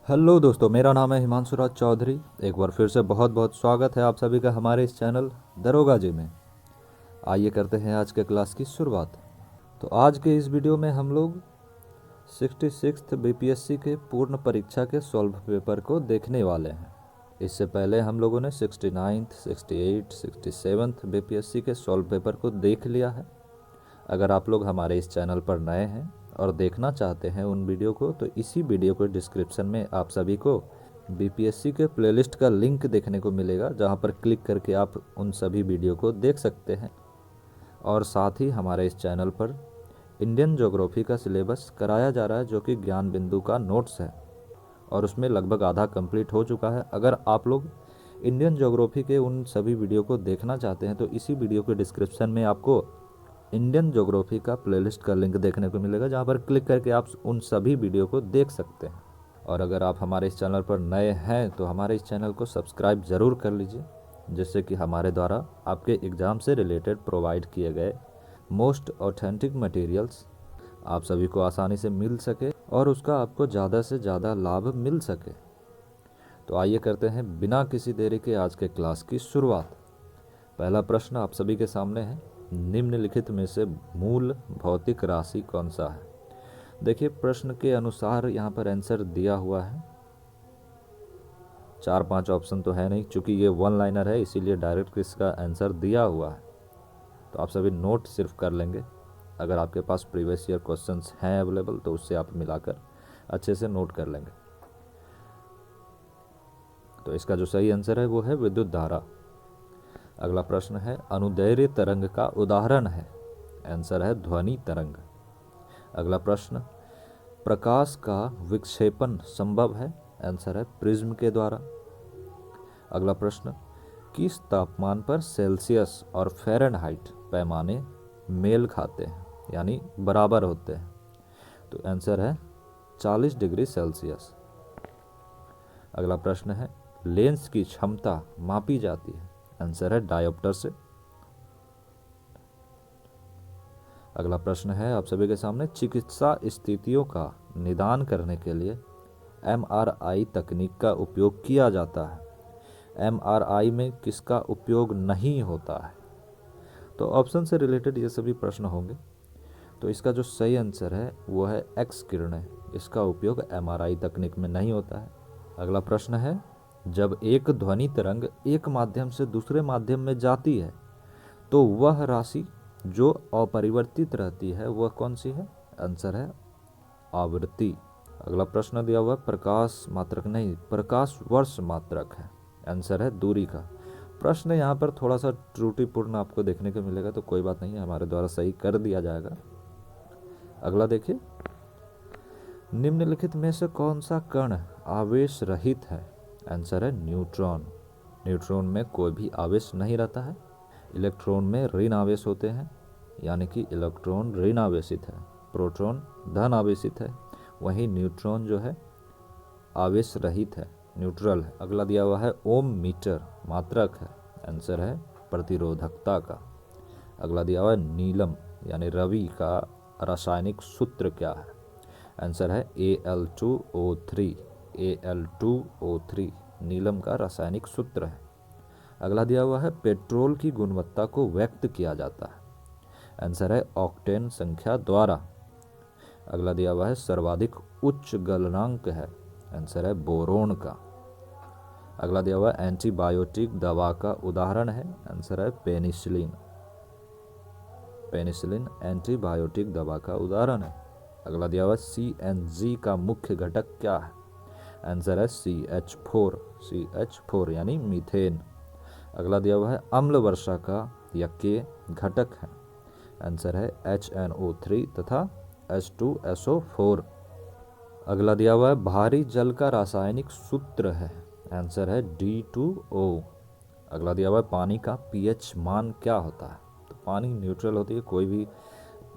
Hello दोस्तों, मेरा नाम है हिमांशु राज चौधरी। एक बार फिर से बहुत बहुत स्वागत है आप सभी का हमारे इस चैनल दरोगा जी में। आइए करते हैं आज के क्लास की शुरुआत। तो आज के इस वीडियो में हम लोग 66th बीपीएससी के पूर्ण परीक्षा के सॉल्व पेपर को देखने वाले हैं। इससे पहले हम लोगों ने 69th, 68, 67th बीपीएससी के सॉल्व पेपर को देख लिया है। अगर आप लोग हमारे इस चैनल पर नए हैं और देखना चाहते हैं उन वीडियो को, तो इसी वीडियो के डिस्क्रिप्शन में आप सभी को बीपीएससी के प्लेलिस्ट का लिंक देखने को मिलेगा, जहां पर क्लिक करके आप उन सभी वीडियो को देख सकते हैं। और साथ ही हमारे इस चैनल पर इंडियन ज्योग्राफी का सिलेबस कराया जा रहा है, जो कि ज्ञान बिंदु का नोट्स है और उसमें लगभग आधा कंप्लीट हो चुका है। अगर आप लोग इंडियन ज्योग्राफी के उन सभी वीडियो को देखना चाहते हैं तो इसी वीडियो के डिस्क्रिप्शन में आपको इंडियन ज्योग्राफी का प्लेलिस्ट का लिंक देखने को मिलेगा, जहां पर क्लिक करके आप उन सभी वीडियो को देख सकते हैं। और अगर आप हमारे इस चैनल पर नए हैं तो हमारे इस चैनल को सब्सक्राइब ज़रूर कर लीजिए, जिससे कि हमारे द्वारा आपके एग्ज़ाम से रिलेटेड प्रोवाइड किए गए मोस्ट ऑथेंटिक मटेरियल्स आप सभी को आसानी से मिल सके और उसका आपको ज़्यादा से ज़्यादा लाभ मिल सके। तो आइए करते हैं बिना किसी देरी के आज के क्लास की शुरुआत। पहला प्रश्न आप सभी के सामने है, निम्नलिखित में से मूल भौतिक राशि कौन सा है। देखिए, प्रश्न के अनुसार यहाँ पर आंसर दिया हुआ है। 4-5 ऑप्शन तो है नहीं, चूंकि ये वन लाइनर है इसीलिए डायरेक्ट इसका आंसर दिया हुआ है। तो आप सभी नोट सिर्फ कर लेंगे। अगर आपके पास प्रीवियस ईयर क्वेश्चंस हैं अवेलेबल तो उससे आप मिलाकर अच्छे से नोट कर लेंगे। तो इसका जो सही आंसर है वो है विद्युत धारा। अगला प्रश्न है, अनुदैर्घ्य तरंग का उदाहरण है। आंसर है ध्वनि तरंग। अगला प्रश्न, प्रकाश का विक्षेपण संभव है। आंसर है प्रिज्म के द्वारा। अगला प्रश्न, किस तापमान पर सेल्सियस और फ़ारेनहाइट पैमाने मेल खाते हैं, यानी बराबर होते हैं। तो आंसर है 40 डिग्री सेल्सियस। अगला प्रश्न है, लेंस की क्षमता मापी जाती है। आंसर है डायोप्टर से। अगला प्रश्न है आप सभी के सामने, चिकित्सा स्थितियों का निदान करने के लिए एमआरआई तकनीक का उपयोग किया जाता है। एमआरआई में किसका उपयोग नहीं होता है। तो ऑप्शन से रिलेटेड ये सभी प्रश्न होंगे। तो इसका जो सही आंसर है वो है एक्स किरणें। इसका उपयोग एमआरआई तकनीक में नहीं होता है। अगला प्रश्न है, जब एक ध्वनि तरंग एक माध्यम से दूसरे माध्यम में जाती है तो वह राशि जो अपरिवर्तित रहती है वह कौन सी है। आंसर है आवृत्ति। अगला प्रश्न दिया हुआ प्रकाश मात्रक नहीं, प्रकाश वर्ष मात्रक है। आंसर है दूरी का। प्रश्न यहाँ पर थोड़ा सा त्रुटिपूर्ण आपको देखने को मिलेगा, तो कोई बात नहीं है, हमारे द्वारा सही कर दिया जाएगा। अगला देखिए, निम्नलिखित में से कौन सा कण आवेश रहित है। आंसर है न्यूट्रॉन। न्यूट्रॉन में कोई भी आवेश नहीं रहता है। इलेक्ट्रॉन में ऋण आवेश होते हैं, यानी कि इलेक्ट्रॉन ऋण आवेशित है, प्रोटॉन धन आवेशित है। वहीं न्यूट्रॉन जो है आवेश रहित है, न्यूट्रल है। अगला दिया हुआ है ओम मीटर मात्रक है। आंसर है प्रतिरोधकता का। अगला दिया हुआ है नीलम यानी रवि का रासायनिक सूत्र क्या है। आंसर है Al2O3। Al2O3 नीलम का रासायनिक सूत्र है। अगला दिया हुआ है पेट्रोल की गुणवत्ता को व्यक्त किया जाता है। आंसर है ऑक्टेन संख्या द्वारा। अगला दिया हुआ है सर्वाधिक उच्च गलनांक है। आंसर है बोरोन का। अगला दिया हुआ है एंटीबायोटिक दवा का उदाहरण है। आंसर है पेनिसिलिन। पेनिसिलिन एंटीबायोटिक दवा का उदाहरण है। अगला दिया हुआ है CNG का मुख्य घटक क्या है। आंसर है CH4 यानी मीथेन। अगला दिया हुआ है अम्ल वर्षा का यज्ञ घटक है। आंसर है HNO3 तथा H2SO4। अगला दिया हुआ है भारी जल का रासायनिक सूत्र है। आंसर है D2O। अगला दिया हुआ है पानी का pH मान क्या होता है। तो पानी न्यूट्रल होती है, कोई भी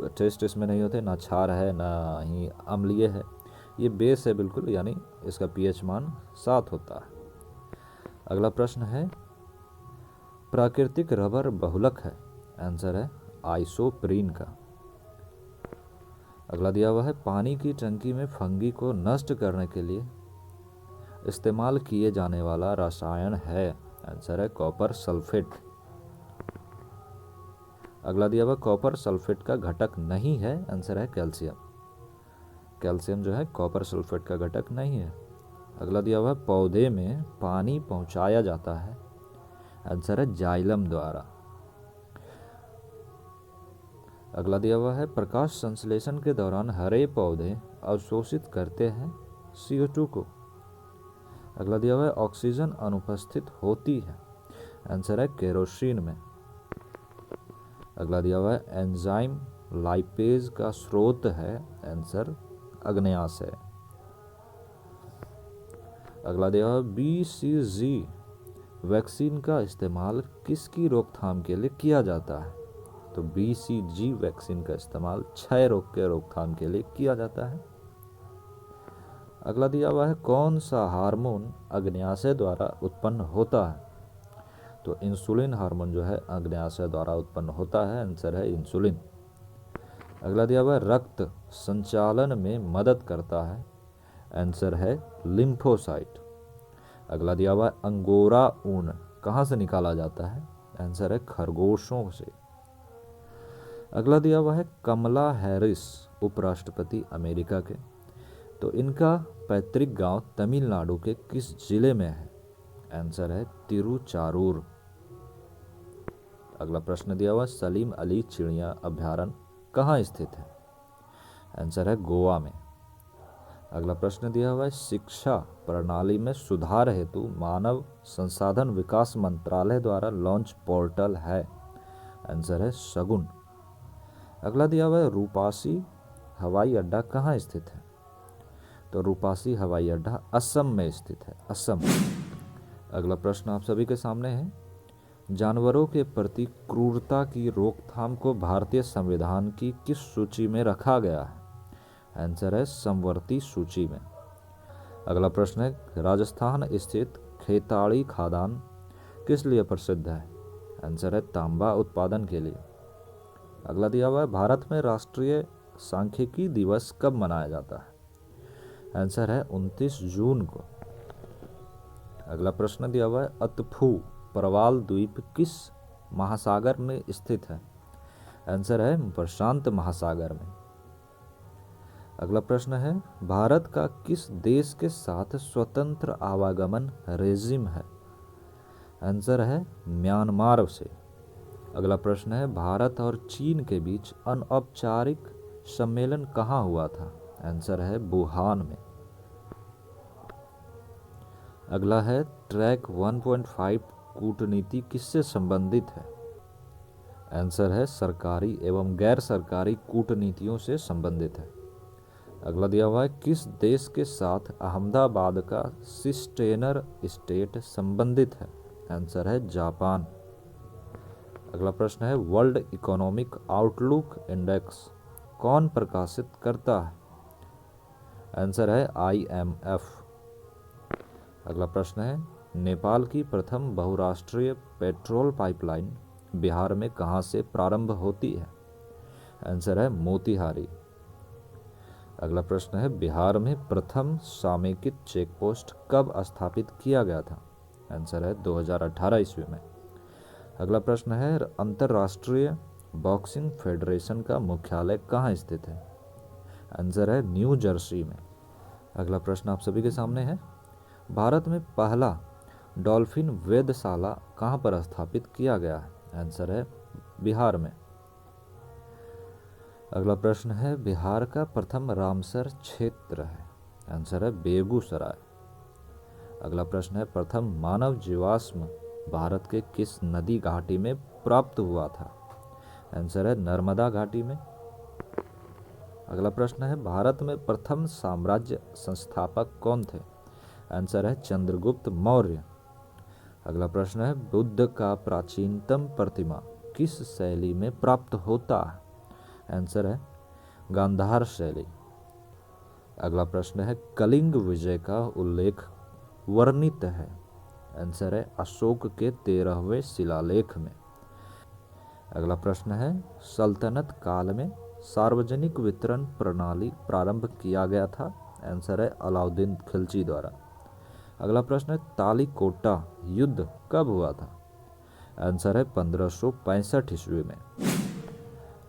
टेस्ट इसमें नहीं होते, ना क्षार है ना ही अम्लीय है, ये बेस है बिल्कुल, यानी इसका pH मान 7 होता है। अगला प्रश्न है, प्राकृतिक रबर बहुलक है। आंसर है आइसोप्रीन का। अगला दिया हुआ है पानी की टंकी में फंगी को नष्ट करने के लिए इस्तेमाल किए जाने वाला रसायन है? आंसर है कॉपर सल्फेट। अगला दिया हुआ कॉपर सल्फेट का घटक नहीं है, आंसर है कैल्शियम। कैल्शियम जो है कॉपर सल्फेट का घटक नहीं है। अगला दिया हुआ पौधे में पानी पहुंचाया जाता है, आंसर है जाइलम द्वारा। अगला दिया हुआ है प्रकाश संश्लेषण के दौरान हरे पौधे अवशोषित करते हैं CO2 को। अगला दिया हुआ है ऑक्सीजन अनुपस्थित होती है, आंसर है केरोसिन में। अगला दिया हुआ है एंजाइम लाइपेज का स्रोत है, आंसर अग्न्याशय। अगला दिया हुआ है BCG वैक्सीन का इस्तेमाल किसकी रोकथाम के लिए किया जाता है? तो BCG वैक्सीन का इस्तेमाल क्षय रोग के रोकथाम के लिए किया जाता है। अगला दिया हुआ है कौन सा हार्मोन अग्न्याशय द्वारा उत्पन्न होता है? तो इंसुलिन हार्मोन जो है अग्न्याशय द्वारा उत्पन्न होता है, आंसर है इंसुलिन। अगला दिया हुआ है रक्त संचालन में मदद करता है, आंसर है लिम्फोसाइट। अगला दिया हुआ है अंगोरा ऊन कहाँ से निकाला जाता है? आंसर है खरगोशों से। अगला दिया हुआ है कमला हैरिस उपराष्ट्रपति अमेरिका के, तो इनका पैतृक गांव तमिलनाडु के किस जिले में है? आंसर है तिरुचारूर। अगला प्रश्न दिया हुआ सलीम अली चिड़िया अभ्यारण्य कहाँ स्थित है? आंसर है गोवा में। अगला प्रश्न दिया हुआ है शिक्षा प्रणाली में सुधार हेतु मानव संसाधन विकास मंत्रालय द्वारा लॉन्च पोर्टल है, आंसर है शगुन। अगला दिया हुआ है रूपासी हवाई अड्डा कहाँ स्थित है? तो रूपासी हवाई अड्डा असम में स्थित है, असम। अगला प्रश्न आप सभी के सामने है जानवरों के प्रति क्रूरता की रोकथाम को भारतीय संविधान की किस सूची में रखा गया है? आंसर है समवर्ती सूची में। अगला प्रश्न है राजस्थान स्थित खेताड़ी खादान किस लिए प्रसिद्ध है? आंसर है तांबा उत्पादन के लिए। अगला दिया हुआ है भारत में राष्ट्रीय सांख्यिकी दिवस कब मनाया जाता है? आंसर है 29 जून को। अगला प्रश्न दिया हुआ है अतफू प्रवाल द्वीप किस महासागर में स्थित है? आंसर है प्रशांत महासागर में। अगला प्रश्न है भारत का किस देश के साथ स्वतंत्र आवागमन रेजिम है? आंसर है म्यांमार से। अगला प्रश्न है भारत और चीन के बीच अनौपचारिक सम्मेलन कहाँ हुआ था? आंसर है वुहान में। अगला है ट्रैक 1.5 कूटनीति किससे संबंधित है? आंसर है सरकारी एवं गैर सरकारी कूटनीतियों से संबंधित है। अगला दिया हुआ है किस देश के साथ अहमदाबाद का सिस्टेनर स्टेट संबंधित है? आंसर है जापान। अगला प्रश्न है वर्ल्ड इकोनॉमिक आउटलुक इंडेक्स कौन प्रकाशित करता है? आंसर है IMF। अगला प्रश्न है नेपाल की प्रथम बहुराष्ट्रीय पेट्रोल पाइपलाइन बिहार में कहाँ से प्रारंभ होती है? आंसर है मोतिहारी। अगला प्रश्न है बिहार में प्रथम समेकित चेकपोस्ट कब स्थापित किया गया था? आंसर है 2018 ईस्वी में। अगला प्रश्न है अंतर्राष्ट्रीय बॉक्सिंग फेडरेशन का मुख्यालय कहाँ स्थित है? आंसर है न्यू जर्सी में। अगला प्रश्न आप सभी के सामने है भारत में पहला डॉल्फिन वेधशाला कहाँ पर स्थापित किया गया है? आंसर है बिहार में। अगला प्रश्न है बिहार का प्रथम रामसर क्षेत्र है? आंसर है बेगूसराय। अगला प्रश्न है प्रथम मानव जीवाश्म भारत के किस नदी घाटी में प्राप्त हुआ था? आंसर है नर्मदा घाटी में। अगला प्रश्न है भारत में प्रथम साम्राज्य संस्थापक कौन थे? आंसर है चंद्रगुप्त मौर्य। अगला प्रश्न है बुद्ध का प्राचीनतम प्रतिमा किस शैली में प्राप्त होता है? आंसर है गांधार शैली। अगला प्रश्न है कलिंग विजय का उल्लेख वर्णित है? आंसर है अशोक के 13वें शिलालेख में। अगला प्रश्न है सल्तनत काल में सार्वजनिक वितरण प्रणाली प्रारंभ किया गया था? आंसर है अलाउद्दीन खिलजी द्वारा। अगला प्रश्न है तालीकोटा युद्ध कब हुआ था? आंसर है 1565 ईस्वी में।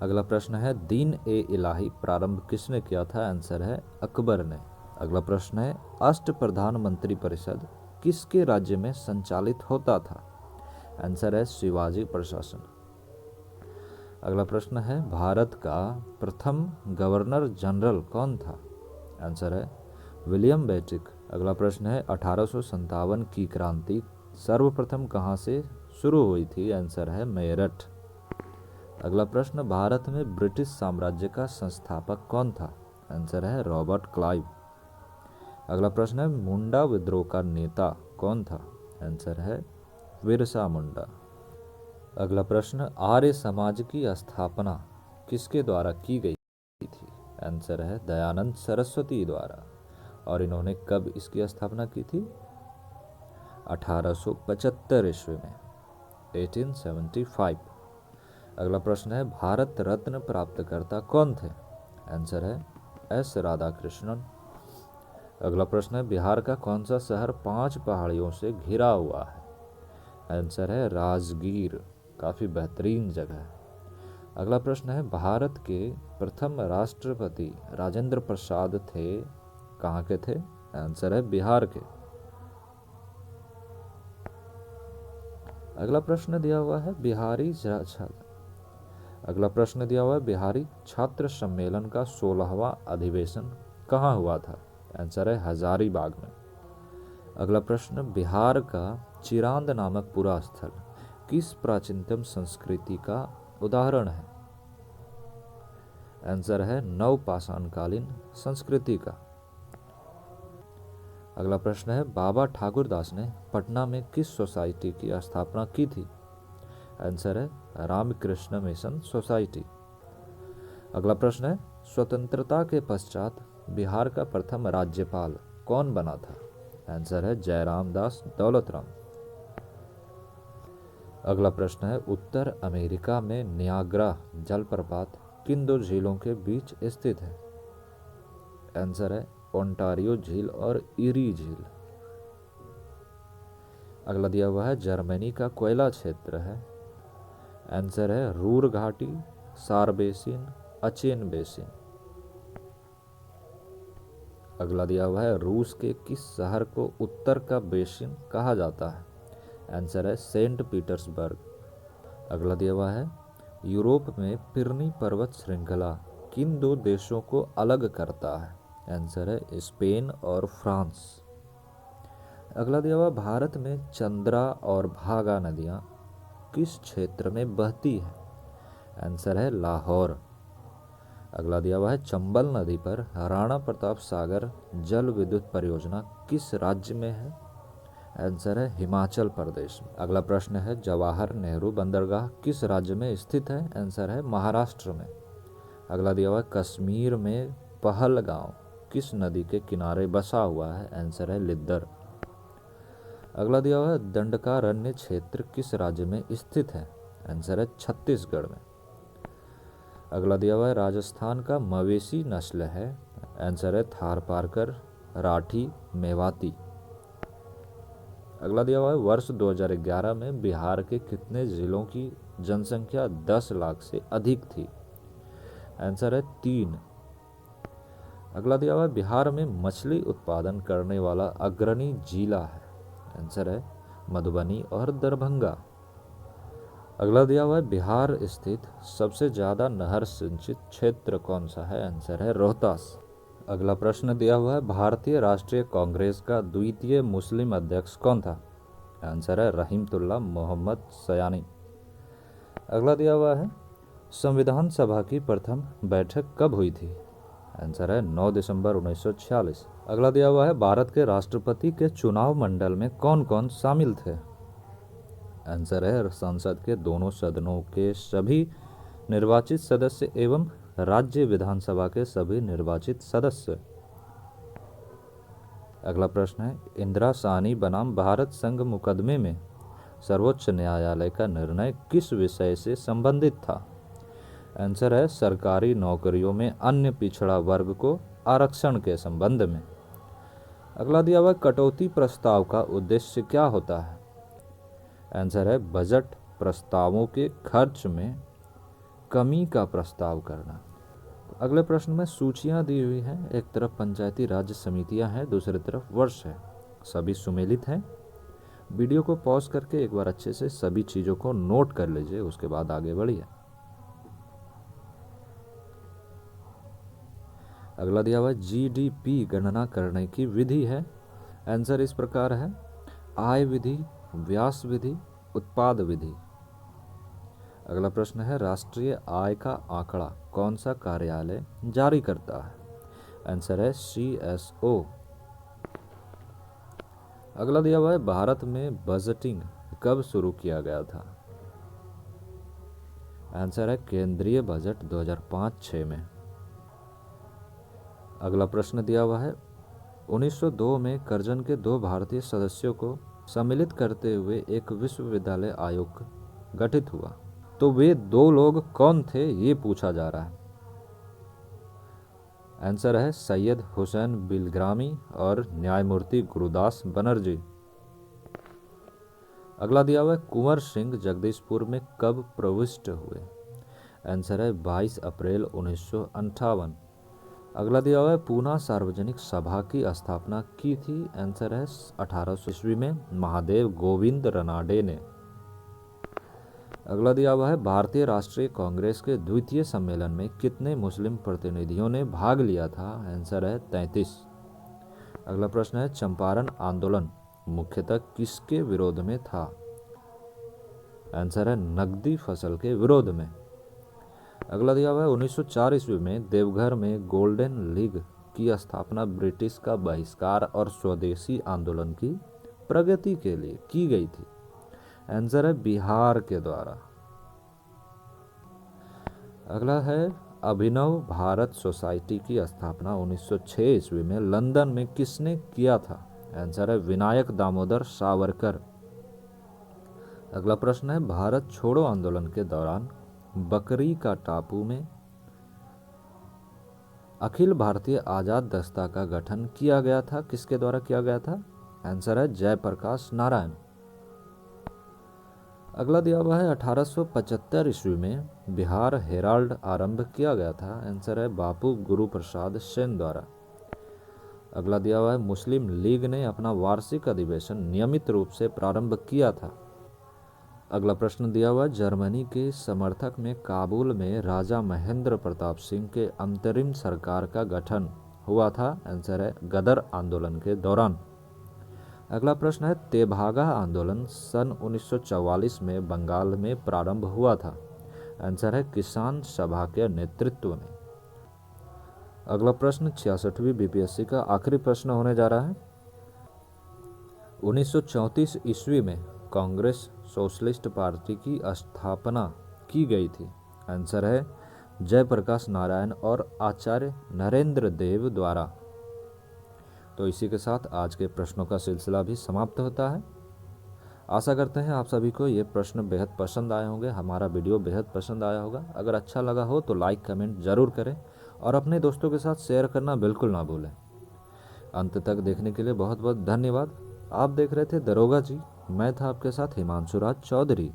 अगला प्रश्न है दीन ए इलाही प्रारंभ किसने किया था? आंसर है अकबर ने। अगला प्रश्न है अष्ट प्रधानमंत्री परिषद किसके राज्य में संचालित होता था? आंसर है शिवाजी प्रशासन। अगला प्रश्न है भारत का प्रथम गवर्नर जनरल कौन था? आंसर है विलियम बेंटिक। अगला प्रश्न है 1857 की क्रांति सर्वप्रथम कहाँ से शुरू हुई थी? आंसर है मेरठ। अगला प्रश्न भारत में ब्रिटिश साम्राज्य का संस्थापक कौन था? आंसर है रॉबर्ट क्लाइव। अगला प्रश्न है मुंडा विद्रोह का नेता कौन था? आंसर है बिरसा मुंडा। अगला प्रश्न आर्य समाज की स्थापना किसके द्वारा की गई थी? आंसर है दयानंद सरस्वती द्वारा। और इन्होंने कब इसकी स्थापना की थी? 1875 ईस्वी में, 1875। अगला प्रश्न है भारत रत्न प्राप्तकर्ता कौन थे? आंसर है एस राधाकृष्णन। अगला प्रश्न है बिहार का कौन सा शहर 5 पहाड़ियों से घिरा हुआ है? आंसर है राजगीर, काफ़ी बेहतरीन जगह है। अगला प्रश्न है भारत के प्रथम राष्ट्रपति राजेंद्र प्रसाद थे, कहाँ के थे? आंसर है बिहार के। अगला प्रश्न दिया हुआ है बिहारी छात्र सम्मेलन का 16वां अधिवेशन कहाँ हुआ था? आंसर है हजारीबाग में। अगला प्रश्न बिहार का चिरांद नामक पुरा स्थल किस प्राचीनतम संस्कृति का उदाहरण है? आंसर है नवपाषाणकालीन संस्कृति का। अगला प्रश्न है बाबा ठाकुरदास ने पटना में किस सोसाइटी की स्थापना की थी? आंसर है रामकृष्ण मिशन सोसाइटी। अगला प्रश्न है स्वतंत्रता के पश्चात बिहार का प्रथम राज्यपाल कौन बना था? आंसर है जयराम दास दौलतराम। अगला प्रश्न है उत्तर अमेरिका में नियाग्रा जलप्रपात किन 2 झीलों के बीच स्थित है? आंसर है ओंटारियो झील और इरी झील। अगला दिया हुआ है जर्मनी का कोयला क्षेत्र है। आंसर है रूर घाटी, सार बेसिन, अचेन बेसिन। अगला दिया हुआ है रूस के किस शहर को उत्तर का बेसिन कहा जाता है? आंसर है सेंट पीटर्सबर्ग। अगला दिया हुआ है यूरोप में पिरनी पर्वत श्रृंखला किन 2 देशों को अलग करता है? आंसर है स्पेन और फ्रांस। अगला दिया हुआ भारत में चंद्रा और भागा नदियाँ किस क्षेत्र में बहती है? आंसर है लाहौर। अगला दिया हुआ है चंबल नदी पर राणा प्रताप सागर जल विद्युत परियोजना किस राज्य में है? आंसर है हिमाचल प्रदेश। अगला प्रश्न है जवाहर नेहरू बंदरगाह किस राज्य में स्थित है? आंसर है महाराष्ट्र में। अगला दिया हुआ है कश्मीर में पहलगांव किस नदी के किनारे बसा हुआ है? आंसर है लिद्दर। अगला दिया हुआ है दंडकारण्य क्षेत्र किस राज्य में स्थित है? आंसर है छत्तीसगढ़ में। अगला दिया हुआ है राजस्थान का मवेशी नस्ल है? आंसर है थारपारकर, राठी, मेवाती। अगला दिया हुआ है वर्ष 2011 में बिहार के कितने जिलों की जनसंख्या 10 लाख से अधिक थी? आंसर है 3। अगला दिया हुआ है बिहार में मछली उत्पादन करने वाला अग्रणी जिला है? आंसर है मधुबनी और दरभंगा। अगला दिया हुआ है बिहार स्थित सबसे ज़्यादा नहर सिंचित क्षेत्र कौन सा है? आंसर है रोहतास। अगला प्रश्न दिया हुआ है भारतीय राष्ट्रीय कांग्रेस का द्वितीय मुस्लिम अध्यक्ष कौन था? आंसर है रहीमतुल्लाह मोहम्मद सयानी। अगला दिया हुआ है संविधान सभा की प्रथम बैठक कब हुई थी? आंसर है 9 दिसंबर 1946। अगला दिया हुआ है भारत के राष्ट्रपति के चुनाव मंडल में कौन कौन शामिल थे? आंसर है संसद के दोनों सदनों के सभी निर्वाचित सदस्य एवं राज्य विधानसभा के सभी निर्वाचित सदस्य। अगला प्रश्न है इंदिरा साहनी बनाम भारत संघ मुकदमे में सर्वोच्च न्यायालय का निर्णय किस विषय से संबंधित था? आंसर है सरकारी नौकरियों में अन्य पिछड़ा वर्ग को आरक्षण के संबंध में। अगला दिया हुआ कटौती प्रस्ताव का उद्देश्य क्या होता है? आंसर है बजट प्रस्तावों के खर्च में कमी का प्रस्ताव करना। अगले प्रश्न में सूचियां दी हुई हैं, एक तरफ पंचायती राज्य समितियां हैं, दूसरी तरफ वर्ष है, सभी सुमेलित हैं। वीडियो को पॉज करके एक बार अच्छे से सभी चीज़ों को नोट कर लीजिए, उसके बाद आगे बढ़िए। अगला दिया हुआ है जीडीपी गणना करने की विधि है। आंसर इस प्रकार है, आय विधि, व्यास विधि, उत्पाद विधि। अगला प्रश्न है राष्ट्रीय आय का आंकड़ा कौन सा कार्यालय जारी करता है? आंसर है CSO। अगला दिया हुआ है भारत में बजटिंग कब शुरू किया गया था? आंसर है केंद्रीय बजट 2005-06 में। अगला प्रश्न दिया हुआ है 1902 में करजन के 2 भारतीय सदस्यों को सम्मिलित करते हुए एक विश्वविद्यालय आयोग गठित हुआ, तो वे 2 लोग कौन थे, ये पूछा जा रहा है। आंसर है सैयद हुसैन बिलग्रामी और न्यायमूर्ति गुरुदास बनर्जी। अगला दिया हुआ है कुंवर सिंह जगदीशपुर में कब प्रविष्ट हुए? आंसर है 22 अप्रैल 1958। अगला दिया हुआ है पूना सार्वजनिक सभा की स्थापना की थी? आंसर है 1800 ईस्वी में महादेव गोविंद रनाडे ने। अगला दिया हुआ है भारतीय राष्ट्रीय कांग्रेस के द्वितीय सम्मेलन में कितने मुस्लिम प्रतिनिधियों ने भाग लिया था? आंसर है 33। अगला प्रश्न है चंपारण आंदोलन मुख्यतः किसके विरोध में था? आंसर है नकदी फसल के विरोध में। अगला दिया हुआ है 1904 ईस्वी में देवघर में गोल्डन लीग की स्थापना ब्रिटिश का बहिष्कार और स्वदेशी आंदोलन की प्रगति के लिए की गई थी? आंसर है बिहार के द्वारा। अगला है अभिनव भारत सोसाइटी की स्थापना 1906 ईस्वी में लंदन में किसने किया था? आंसर है विनायक दामोदर सावरकर। अगला प्रश्न है भारत छोड़ो आंदोलन के दौरान बकरी का टापू में अखिल भारतीय आजाद दस्ता का गठन किया गया था, किसके द्वारा किया गया था? आंसर है जयप्रकाश नारायण। अगला दिया हुआ है 1875 ईस्वी में बिहार हेराल्ड आरंभ किया गया था? आंसर है बापू गुरु प्रसाद सेन द्वारा। अगला दिया हुआ है मुस्लिम लीग ने अपना वार्षिक अधिवेशन नियमित रूप से प्रारंभ किया था? अगला प्रश्न दिया हुआ है जर्मनी के समर्थक में काबुल में राजा महेंद्र प्रताप सिंह के अंतरिम सरकार का गठन हुआ था? आंसर है गदर आंदोलन के दौरान। अगला प्रश्न है तेभागा आंदोलन सन 1944 में बंगाल में प्रारंभ हुआ था? आंसर है किसान सभा के नेतृत्व में। अगला प्रश्न 66वीं बीपीएससी का आखिरी प्रश्न होने जा रहा है। 1934 ईस्वी में कांग्रेस सोशलिस्ट पार्टी की स्थापना की गई थी? आंसर है जयप्रकाश नारायण और आचार्य नरेंद्र देव द्वारा। तो इसी के साथ आज के प्रश्नों का सिलसिला भी समाप्त होता है। आशा करते हैं आप सभी को ये प्रश्न बेहद पसंद आए होंगे, हमारा वीडियो बेहद पसंद आया होगा। अगर अच्छा लगा हो तो लाइक कमेंट ज़रूर करें और अपने दोस्तों के साथ शेयर करना बिल्कुल ना भूलें। अंत तक देखने के लिए बहुत बहुत धन्यवाद। आप देख रहे थे दरोगा जी, मैं था आपके साथ हिमांशु राज चौधरी।